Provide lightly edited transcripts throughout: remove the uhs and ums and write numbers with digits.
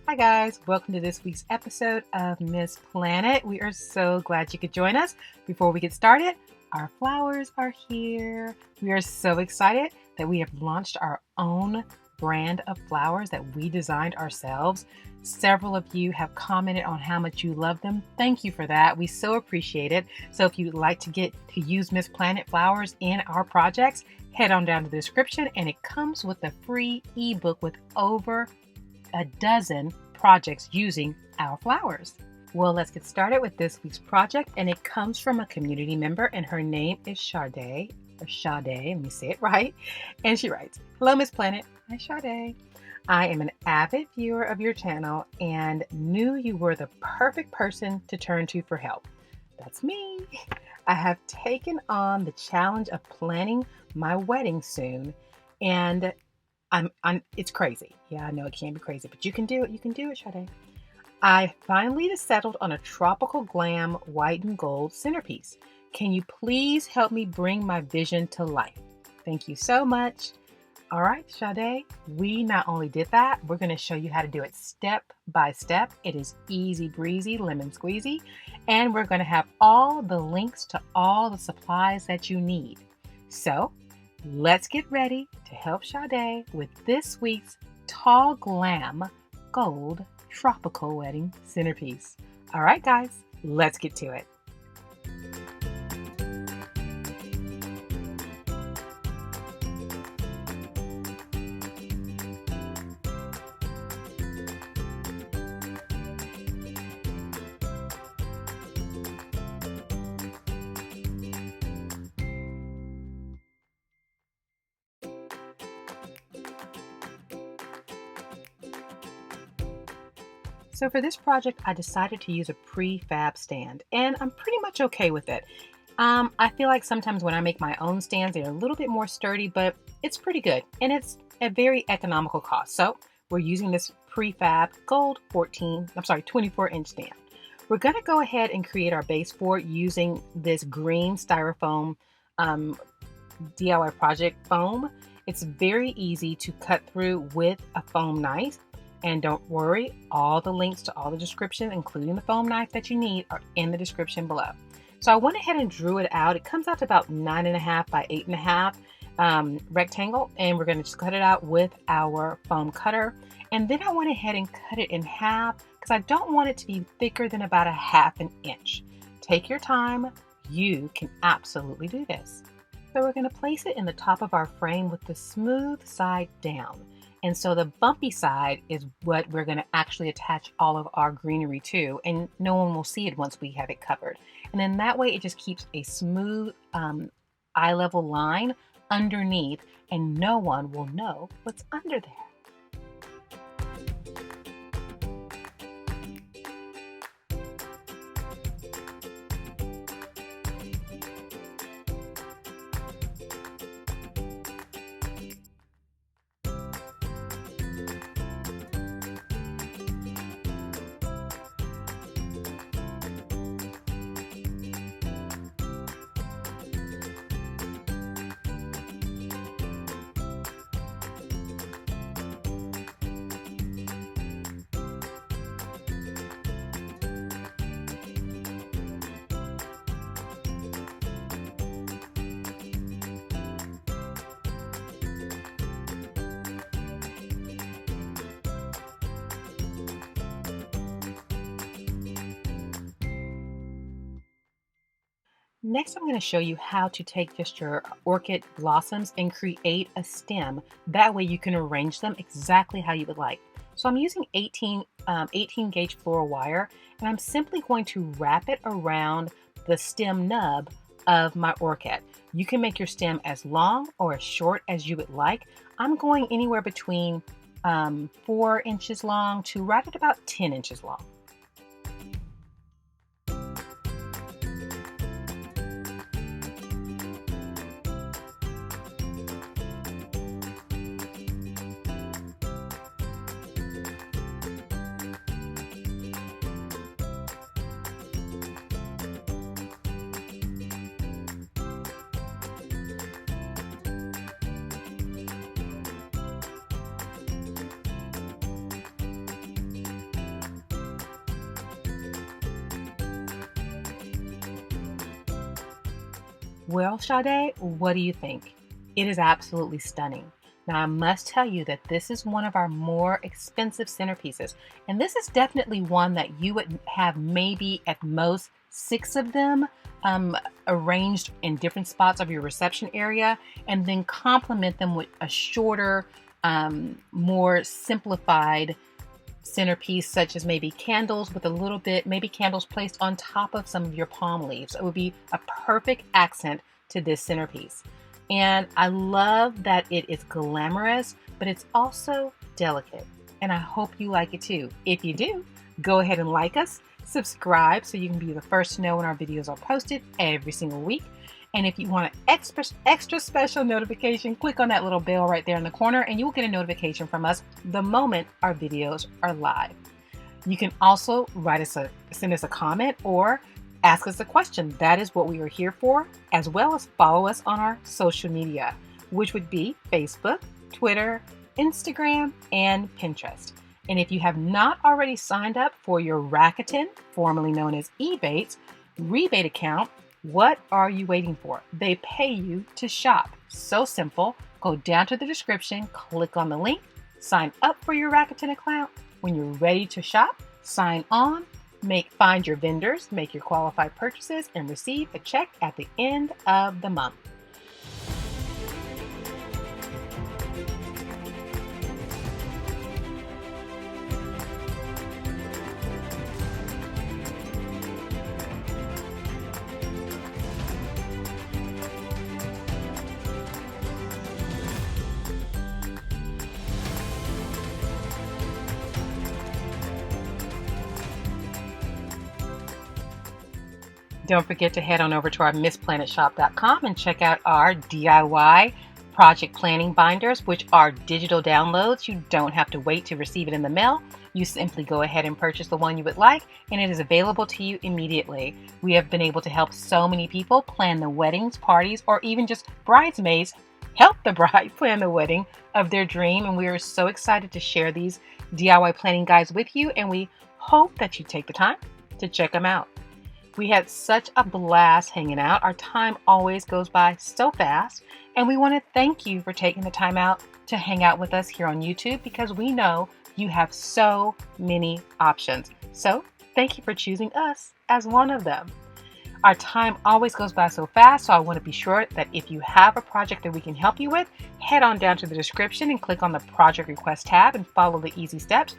Hi guys, welcome to this week's episode of Miss Planet. We are so glad you could join us. Before we get started, our flowers are here. We are so excited that we have launched our own brand of flowers that we designed ourselves. Several of you have commented on how much you love them. Thank you for that. We so appreciate it. So if you'd like to get to use Miss Planet flowers in our projects, head on down to the description and it comes with a free ebook with over a dozen projects using our flowers. Well, let's get started with this week's project, and it comes from a community member, and her name is Sade, let me say it right. And she writes, "Hello, Miss Planet." Hi, Sade. "I am an avid viewer of your channel and knew you were the perfect person to turn to for help." That's me. "I have taken on the challenge of planning my wedding soon, and it's crazy. Yeah, I know it can be crazy, but you can do it. You can do it, Sade. I finally settled on a tropical glam white and gold centerpiece. Can you please help me bring my vision to life? Thank you so much." All right, Sade, we not only did that, we're going to show you how to do it step by step. It is easy breezy, lemon squeezy, and we're going to have all the links to all the supplies that you need. So let's get ready to help Sade with this week's Tall Glam Gold Tropical Wedding Centerpiece. All right, guys, let's get to it. So for this project, I decided to use a prefab stand, and I'm pretty much okay with it. I feel like sometimes when I make my own stands, they're a little bit more sturdy, but it's pretty good, and it's a very economical cost. So we're using this prefab gold 24-inch stand. We're going to go ahead and create our base for it using this green styrofoam DIY project foam. It's very easy to cut through with a foam knife. And don't worry, all the links to all the description, including the foam knife that you need, are in the description below. So I went ahead and drew it out. It comes out to about 9.5 by 8.5 rectangle, and we're going to just cut it out with our foam cutter. And then I went ahead and cut it in half because I don't want it to be thicker than about 1/2 inch. Take your time. You can absolutely do this. So we're going to place it in the top of our frame with the smooth side down. And so the bumpy side is what we're going to actually attach all of our greenery to, and no one will see it once we have it covered. And then that way it just keeps a smooth eye level line underneath, and no one will know what's under there. Next, I'm going to show you how to take just your orchid blossoms and create a stem. That way you can arrange them exactly how you would like. So I'm using 18 gauge floral wire, and I'm simply going to wrap it around the stem nub of my orchid. You can make your stem as long or as short as you would like. I'm going anywhere between 4 inches long to right at about 10 inches long. Well, Sade, what do you think? It is absolutely stunning. Now, I must tell you that this is one of our more expensive centerpieces, and this is definitely one that you would have maybe at most 6 of them arranged in different spots of your reception area, and then complement them with a shorter, more simplified centerpiece, such as maybe candles with a little bit, maybe candles placed on top of some of your palm leaves. It would be a perfect accent to this centerpiece. And I love that it is glamorous, but it's also delicate. And I hope you like it too. If you do, go ahead and like us, subscribe so you can be the first to know when our videos are posted every single week. And if you want an extra special notification, click on that little bell right there in the corner and you will get a notification from us the moment our videos are live. You can also send us a comment or ask us a question. That is what we are here for, as well as follow us on our social media, which would be Facebook, Twitter, Instagram, and Pinterest. And if you have not already signed up for your Rakuten, formerly known as Ebates, rebate account, what are you waiting for? They pay you to shop. So simple. Go down to the description, click on the link, sign up for your Rakuten account. When you're ready to shop, sign on, find your vendors, make your qualified purchases, and receive a check at the end of the month. Don't forget to head on over to our MissPlanItShop.com and check out our DIY project planning binders, which are digital downloads. You don't have to wait to receive it in the mail. You simply go ahead and purchase the one you would like, and it is available to you immediately. We have been able to help so many people plan the weddings, parties, or even just bridesmaids help the bride plan the wedding of their dream. And we are so excited to share these DIY planning guides with you, and we hope that you take the time to check them out. We had such a blast hanging out. Our time always goes by so fast, and we want to thank you for taking the time out to hang out with us here on YouTube, because we know you have so many options. So thank you for choosing us as one of them. Our time always goes by so fast, so I want to be sure that if you have a project that we can help you with, head on down to the description and click on the project request tab and follow the easy steps.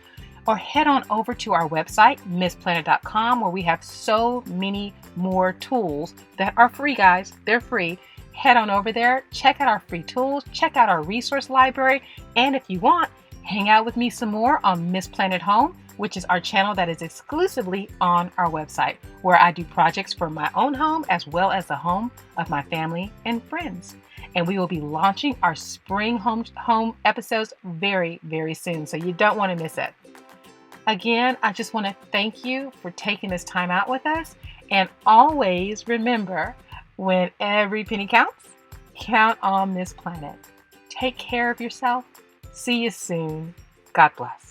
Or head on over to our website, MissPlanIt.com, where we have so many more tools that are free, guys. They're free. Head on over there, check out our free tools, check out our resource library, and if you want, hang out with me some more on MissPlanIt Home, which is our channel that is exclusively on our website, where I do projects for my own home as well as the home of my family and friends. And we will be launching our spring home episodes very, very soon, so you don't want to miss it. Again, I just want to thank you for taking this time out with us. And always remember, when every penny counts, count on MissPlanIt. Take care of yourself. See you soon. God bless.